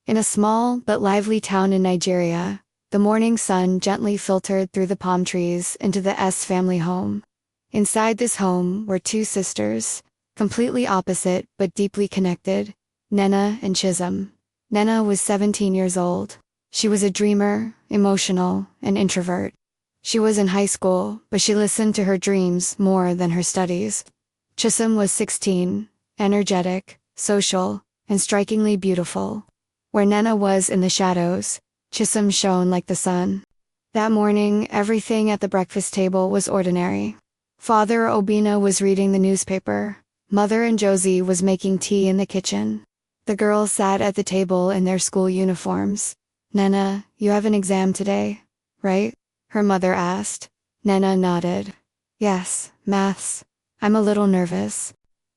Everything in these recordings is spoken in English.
In a small but lively town in Nigeria, the morning sun gently filtered through the palm trees into the S family home. Inside this home were two sisters, completely opposite but deeply connected, Nena and Chisholm. Nena was 17 years old. She was a dreamer, emotional, and introvert. She was in high school, but she listened to her dreams more than her studies. Chisholm was 16, energetic, social, and strikingly beautiful. Where Nena was in the shadows, Chisholm shone like the sun. That morning, everything at the breakfast table was ordinary. Father Obina was reading the newspaper. Mother and Josie was making tea in the kitchen. The girls sat at the table in their school uniforms. "Nena, you have an exam today, right?" her mother asked. Nena nodded. "Yes, maths. I'm a little nervous."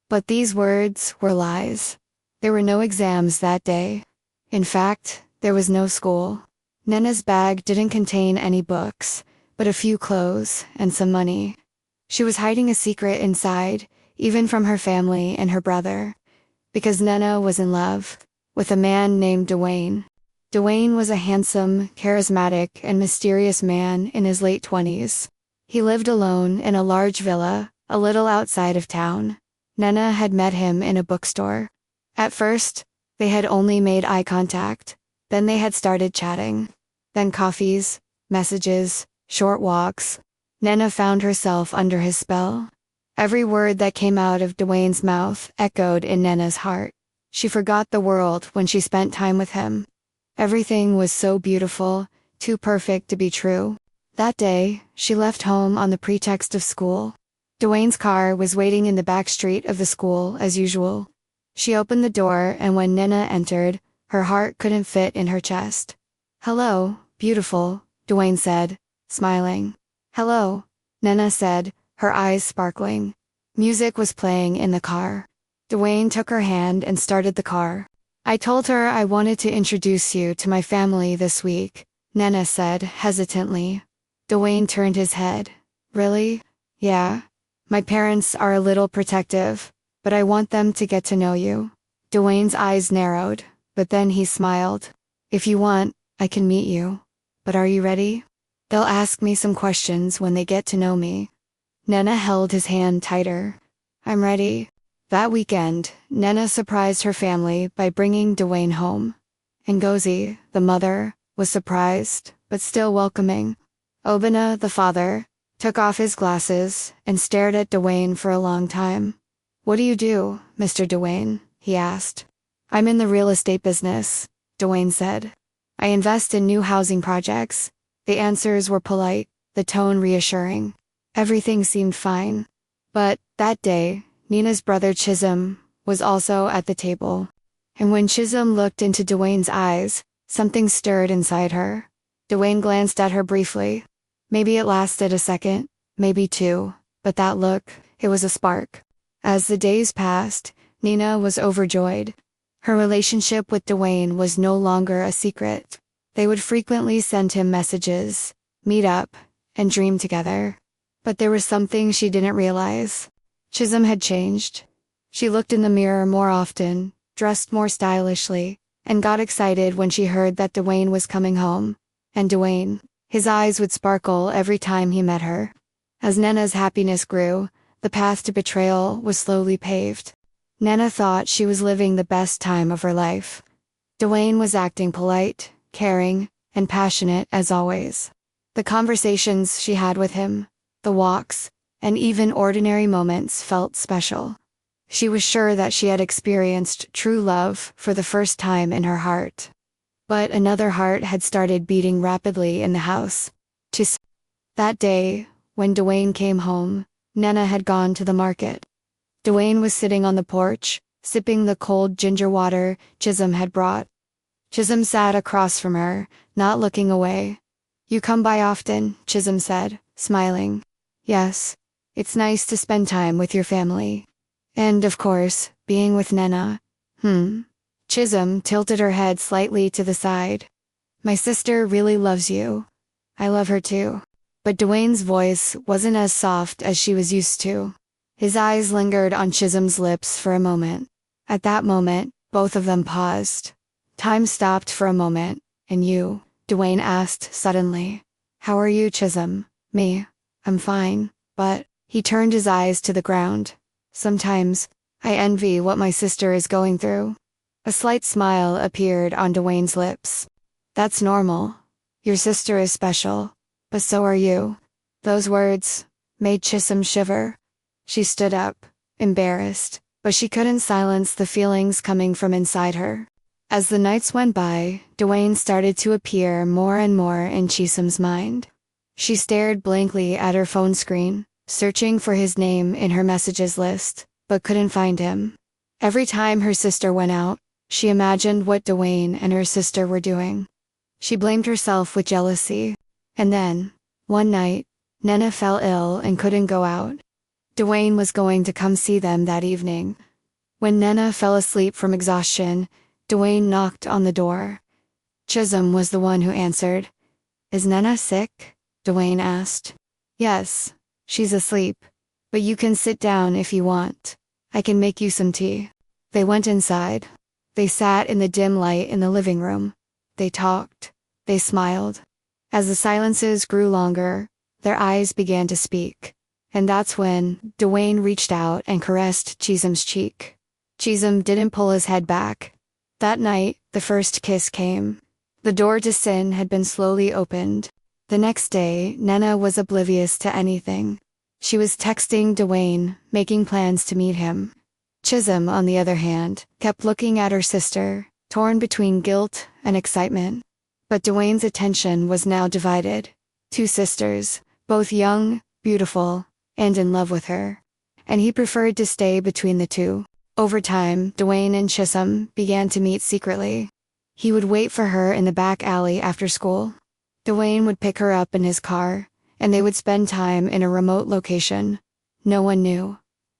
But these words were lies. There were no exams that day. In fact, there was no school. Nena's bag didn't contain any books, but a few clothes and some money. She was hiding a secret inside, even from her family and her brother, because Nena was in love with a man named Dwayne. Dwayne was a handsome, charismatic, and mysterious man in his late 20s. He lived alone in a large villa, a little outside of town. Nena had met him in a bookstore. At first, they had only made eye contact. Then they had started chatting. Then coffees, messages, short walks. Nena found herself under his spell. Every word that came out of Dwayne's mouth echoed in Nena's heart. She forgot the world when she spent time with him. Everything was so beautiful, too perfect to be true. That day, she left home on the pretext of school. Dwayne's car was waiting in the back street of the school as usual. She opened the door, and when Nena entered, her heart couldn't fit in her chest. "Hello, beautiful," Dwayne said, smiling. "Hello," Nena said, her eyes sparkling. Music was playing in the car. Dwayne took her hand and started the car. "I told her I wanted to introduce you to my family this week," Nena said hesitantly. Dwayne turned his head. "Really?" "Yeah. My parents are a little protective, but I want them to get to know you." Dwayne's eyes narrowed, but then he smiled. "If you want, I can meet you. But are you ready? They'll ask me some questions when they get to know me." Nena held his hand tighter. "I'm ready." That weekend, Nena surprised her family by bringing Dwayne home. Ngozi, the mother, was surprised, but still welcoming. Obina, the father, took off his glasses and stared at Dwayne for a long time. "What do you do, Mr. Dwayne?" he asked. "I'm in the real estate business," Dwayne said. "I invest in new housing projects." The answers were polite, the tone reassuring. Everything seemed fine. But that day, Nina's brother Chisholm was also at the table. And when Chisholm looked into Dwayne's eyes, something stirred inside her. Dwayne glanced at her briefly. Maybe it lasted a second, maybe two, but that look, it was a spark. As the days passed, Nina was overjoyed. Her relationship with Dwayne was no longer a secret. They would frequently send him messages, meet up, and dream together. But there was something she didn't realize. Chisholm had changed. She looked in the mirror more often, dressed more stylishly, and got excited when she heard that Dwayne was coming home. And Dwayne, his eyes would sparkle every time he met her. As Nena's happiness grew, the path to betrayal was slowly paved. Nena thought she was living the best time of her life. Dwayne was acting polite, caring, and passionate as always. The conversations she had with him, the walks, and even ordinary moments felt special. She was sure that she had experienced true love for the first time in her heart. But another heart had started beating rapidly in the house. That day, when Dwayne came home, Nena had gone to the market. Dwayne was sitting on the porch, sipping the cold ginger water Chisholm had brought. Chisholm sat across from her, not looking away. "You come by often," Chisholm said, smiling. "Yes. It's nice to spend time with your family. And, of course, being with Nena." Chisholm tilted her head slightly to the side. "My sister really loves you. I love her too." But Dwayne's voice wasn't as soft as she was used to. His eyes lingered on Chisholm's lips for a moment. At that moment, both of them paused. Time stopped for a moment. And you? Dwayne asked suddenly. How are you, Chisholm? Me? I'm fine, but... He turned his eyes to the ground. Sometimes, I envy what my sister is going through. A slight smile appeared on Dwayne's lips. That's normal. Your sister is special, but so are you. Those words made Chisholm shiver. She stood up, embarrassed, but she couldn't silence the feelings coming from inside her. As the nights went by, Dwayne started to appear more and more in Chisholm's mind. She stared blankly at her phone screen, searching for his name in her messages list, but couldn't find him. Every time her sister went out, she imagined what Dwayne and her sister were doing. She blamed herself with jealousy. And then, one night, Nana fell ill and couldn't go out. Dwayne was going to come see them that evening. When Nana fell asleep from exhaustion, Dwayne knocked on the door. Chisholm was the one who answered. Is Nana sick? Dwayne asked. Yes. She's asleep, but you can sit down if you want. I can make you some tea. They went inside. They sat in the dim light in the living room. They talked. They smiled. As the silences grew longer, their eyes began to speak. And that's when Dwayne reached out and caressed Chisholm's cheek. Chisholm didn't pull his head back. That night, the first kiss came. The door to sin had been slowly opened. The next day, Nana was oblivious to anything. She was texting Dwayne, making plans to meet him. Chisholm, on the other hand, kept looking at her sister, torn between guilt and excitement. But Dwayne's attention was now divided. Two sisters, both young, beautiful, and in love with her. And he preferred to stay between the two. Over time, Dwayne and Chisholm began to meet secretly. He would wait for her in the back alley after school. Dwayne would pick her up in his car, and they would spend time in a remote location. No one knew.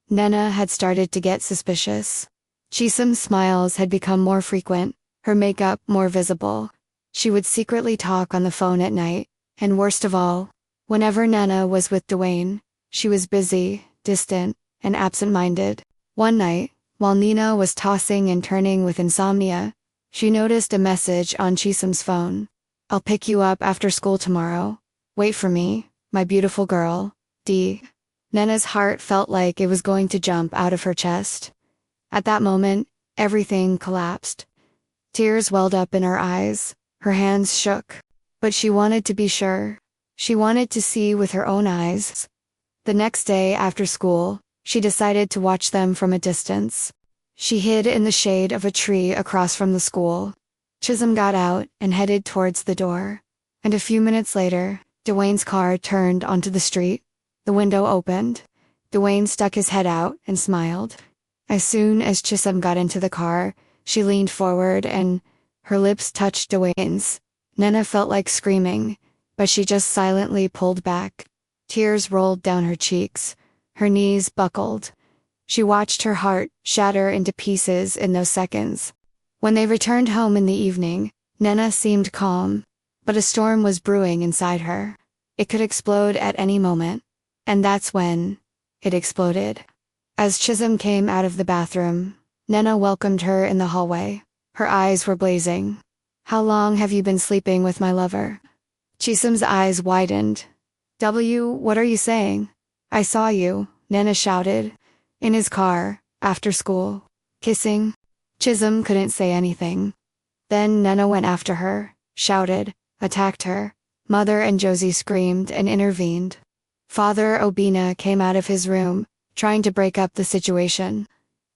Nana had started to get suspicious. Chisholm's smiles had become more frequent, her makeup more visible. She would secretly talk on the phone at night, and worst of all, whenever Nana was with Dwayne, she was busy, distant, and absent-minded. One night, while Nina was tossing and turning with insomnia, she noticed a message on Chisholm's phone. I'll pick you up after school tomorrow. Wait for me, my beautiful girl, D. Nana's heart felt like it was going to jump out of her chest. At that moment, everything collapsed. Tears welled up in her eyes, her hands shook. But she wanted to be sure. She wanted to see with her own eyes. The next day after school, she decided to watch them from a distance. She hid in the shade of a tree across from the school. Chisholm got out and headed towards the door. And a few minutes later, Dwayne's car turned onto the street. The window opened. Dwayne stuck his head out and smiled. As soon as Chisholm got into the car, she leaned forward and her lips touched Dwayne's. Nana felt like screaming, but she just silently pulled back. Tears rolled down her cheeks. Her knees buckled. She watched her heart shatter into pieces in those seconds. When they returned home in the evening, Nana seemed calm, but a storm was brewing inside her. It could explode at any moment. And that's when it exploded. As Chisholm came out of the bathroom, Nana welcomed her in the hallway. Her eyes were blazing. How long have you been sleeping with my lover? Chisholm's eyes widened. What are you saying? I saw you, Nana shouted. In his car, after school. Kissing. Chisholm couldn't say anything. Then Nana went after her, shouted, attacked her. Mother and Josie screamed and intervened. Father Obina came out of his room, trying to break up the situation.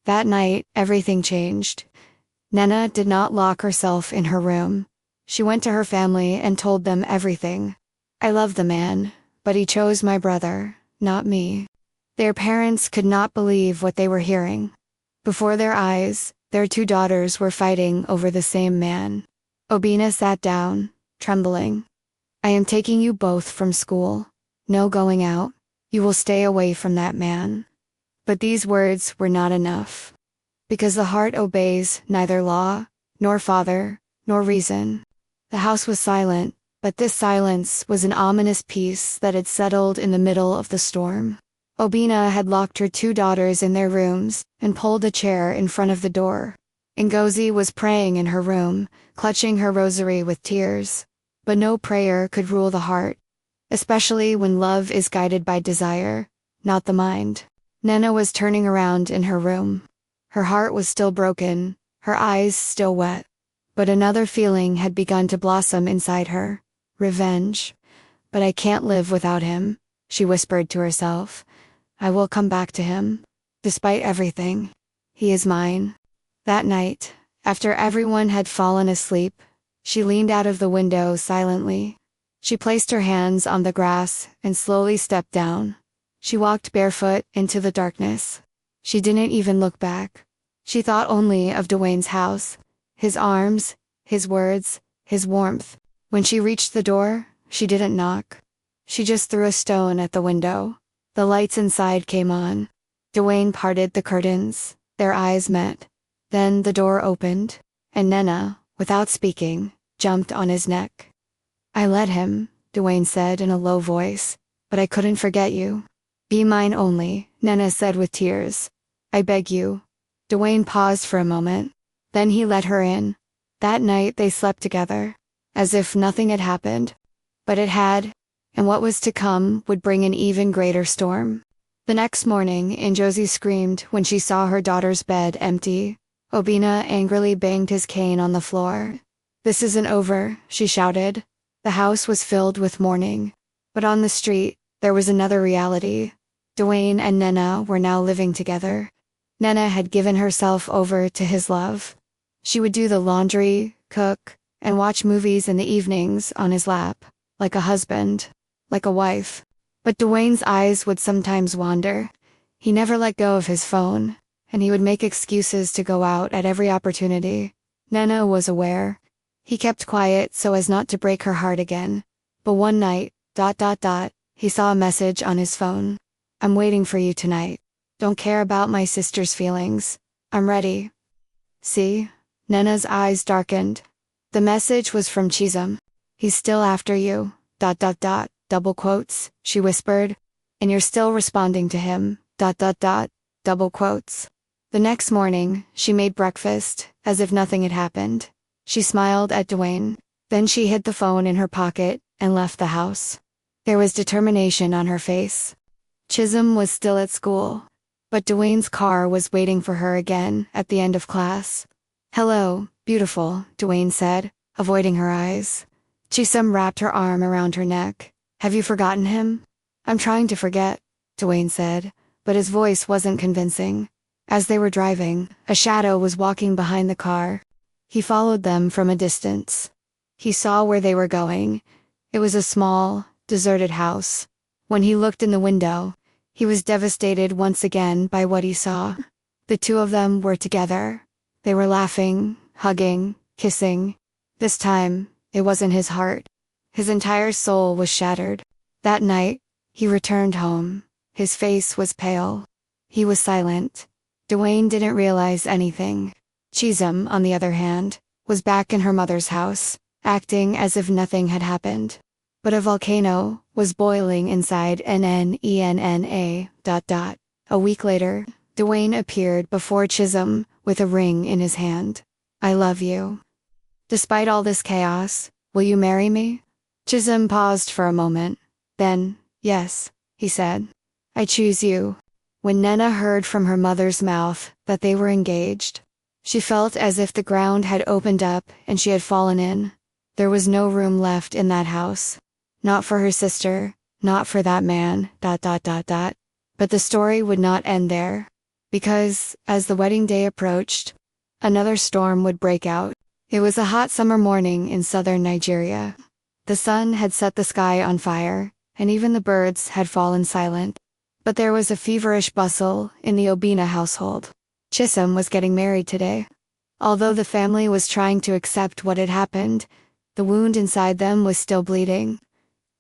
That night, everything changed. Nana did not lock herself in her room. She went to her family and told them everything. I love the man, but he chose my brother, not me. Their parents could not believe what they were hearing. Before their eyes, their two daughters were fighting over the same man. Obina sat down, trembling. I am taking you both from school. No going out. You will stay away from that man. But these words were not enough. Because the heart obeys neither law, nor father, nor reason. The house was silent, but this silence was an ominous peace that had settled in the middle of the storm. Obina had locked her two daughters in their rooms and pulled a chair in front of the door. Ngozi was praying in her room, clutching her rosary with tears. But no prayer could rule the heart, especially when love is guided by desire, not the mind. Nena was turning around in her room. Her heart was still broken, her eyes still wet. But another feeling had begun to blossom inside her. Revenge. But I can't live without him, she whispered to herself. I will come back to him. Despite everything. He is mine. That night, after everyone had fallen asleep, she leaned out of the window silently. She placed her hands on the grass and slowly stepped down. She walked barefoot into the darkness. She didn't even look back. She thought only of Dwayne's house, his arms, his words, his warmth. When she reached the door, she didn't knock. She just threw a stone at the window. The lights inside came on. Dwayne parted the curtains. Their eyes met. Then the door opened, and Nena, without speaking, jumped on his neck. I let him, Dwayne said in a low voice, but I couldn't forget you. Be mine only, Nena said with tears. I beg you. Dwayne paused for a moment. Then he let her in. That night they slept together, as if nothing had happened. But it had, and what was to come would bring an even greater storm. The next morning, Ngozi screamed when she saw her daughter's bed empty. Obina angrily banged his cane on the floor. This isn't over, she shouted. The house was filled with mourning. But on the street, there was another reality. Dwayne and Nena were now living together. Nena had given herself over to his love. She would do the laundry, cook, and watch movies in the evenings on his lap, like a husband, like a wife. But Dwayne's eyes would sometimes wander. He never let go of his phone, and he would make excuses to go out at every opportunity. Nena was aware. He kept quiet so as not to break her heart again. But one night, he saw a message on his phone. I'm waiting for you tonight. Don't care about my sister's feelings. I'm ready. See? Nena's eyes darkened. The message was from Chisholm. He's still after you. Double quotes, she whispered. And you're still responding to him. Double quotes. The next morning, she made breakfast, as if nothing had happened. She smiled at Dwayne. Then she hid the phone in her pocket and left the house. There was determination on her face. Chisholm was still at school, but Dwayne's car was waiting for her again at the end of class. Hello, beautiful, Dwayne said, avoiding her eyes. Chisholm wrapped her arm around her neck. Have you forgotten him? I'm trying to forget, Dwayne said, but his voice wasn't convincing. As they were driving, a shadow was walking behind the car. He followed them from a distance. He saw where they were going. It was a small, deserted house. When he looked in the window, he was devastated once again by what he saw. The two of them were together. They were laughing, hugging, kissing. This time, it wasn't his heart. His entire soul was shattered. That night, he returned home. His face was pale. He was silent. Dwayne didn't realize anything. Chisholm, on the other hand, was back in her mother's house, acting as if nothing had happened. But a volcano was boiling inside Nena. A week later, Dwayne appeared before Chisholm with a ring in his hand. I love you. Despite all this chaos, will you marry me? Chisholm paused for a moment. Then, yes, he said. I choose you. When Nena heard from her mother's mouth that they were engaged, she felt as if the ground had opened up and she had fallen in. There was no room left in that house. Not for her sister, not for that man, But the story would not end there. Because, as the wedding day approached, another storm would break out. It was a hot summer morning in southern Nigeria. The sun had set the sky on fire, and even the birds had fallen silent. But there was a feverish bustle in the Obina household. Chisholm was getting married today. Although the family was trying to accept what had happened, the wound inside them was still bleeding.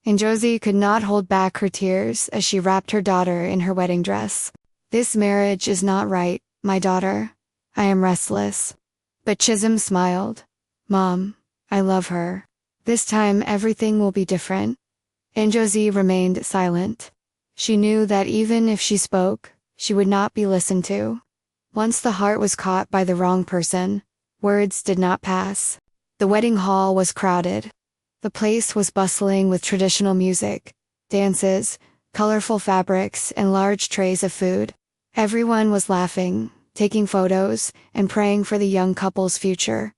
Ngozi could not hold back her tears as she wrapped her daughter in her wedding dress. This marriage is not right, my daughter. I am restless. But Chisholm smiled. Mom, I love her. This time everything will be different. Ngozi remained silent. She knew that even if she spoke, she would not be listened to. Once the heart was caught by the wrong person, words did not pass. The wedding hall was crowded. The place was bustling with traditional music, dances, colorful fabrics, and large trays of food. Everyone was laughing, taking photos, and praying for the young couple's future.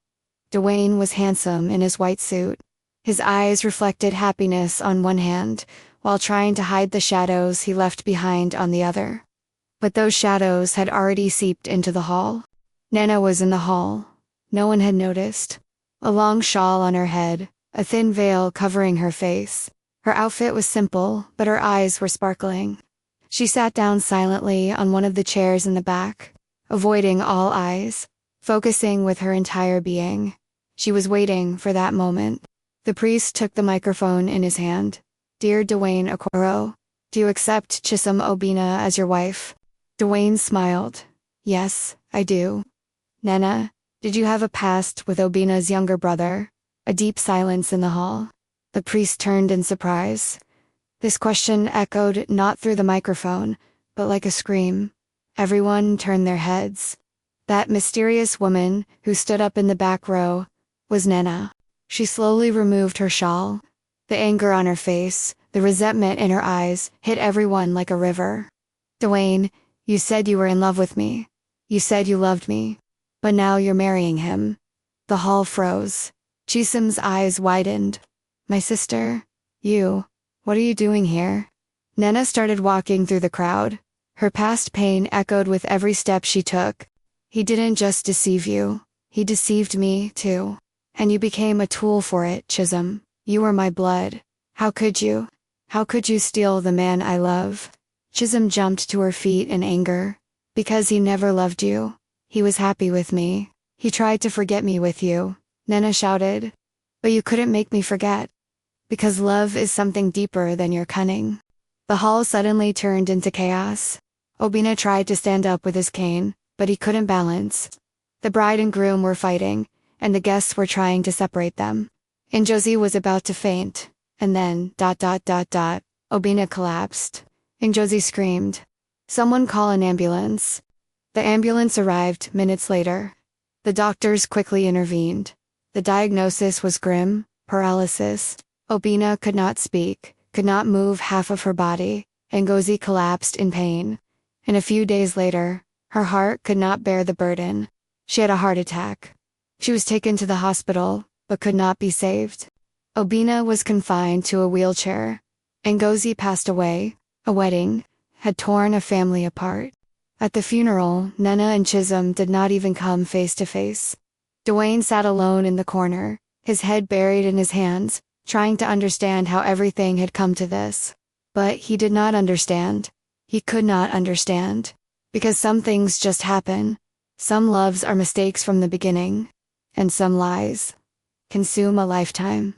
Dwayne was handsome in his white suit. His eyes reflected happiness on one hand, while trying to hide the shadows he left behind on the other. But those shadows had already seeped into the hall. Nana was in the hall. No one had noticed. A long shawl on her head, a thin veil covering her face. Her outfit was simple, but her eyes were sparkling. She sat down silently on one of the chairs in the back, avoiding all eyes, focusing with her entire being. She was waiting for that moment. The priest took the microphone in his hand. "Dear Dwayne Okoro, do you accept Chisom Obina as your wife?" Dwayne smiled. "Yes, I do." "Nana, did you have a past with Obina's younger brother?" A deep silence in the hall. The priest turned in surprise. This question echoed not through the microphone, but like a scream. Everyone turned their heads. That mysterious woman, who stood up in the back row, was Nana. She slowly removed her shawl. The anger on her face, the resentment in her eyes, hit everyone like a river. "Dwayne, you said you were in love with me. You said you loved me. But now you're marrying him." The hall froze. Chisom's eyes widened. "My sister, what are you doing here?" Nana started walking through the crowd. Her past pain echoed with every step she took. "He didn't just deceive you. He deceived me, too. And you became a tool for it, Chisom. You were my blood. How could you? How could you steal the man I love?" Chisom jumped to her feet in anger. "Because he never loved you. He was happy with me. He tried to forget me with you," Nana shouted. "But you couldn't make me forget. Because love is something deeper than your cunning." The hall suddenly turned into chaos. Obina tried to stand up with his cane, but he couldn't balance. The bride and groom were fighting, and the guests were trying to separate them. Ngozi was about to faint, and then, Obina collapsed. Ngozi screamed, "Someone call an ambulance." The ambulance arrived minutes later. The doctors quickly intervened. The diagnosis was grim, paralysis. Obina could not speak, could not move half of her body. Ngozi collapsed in pain. And a few days later, her heart could not bear the burden. She had a heart attack. She was taken to the hospital, but could not be saved. Obina was confined to a wheelchair. Ngozi passed away. A wedding had torn a family apart. At the funeral, Nana and Chisom did not even come face to face. Dwayne sat alone in the corner, his head buried in his hands, trying to understand how everything had come to this. But he did not understand. He could not understand. Because some things just happen. Some loves are mistakes from the beginning. And some lies consume a lifetime.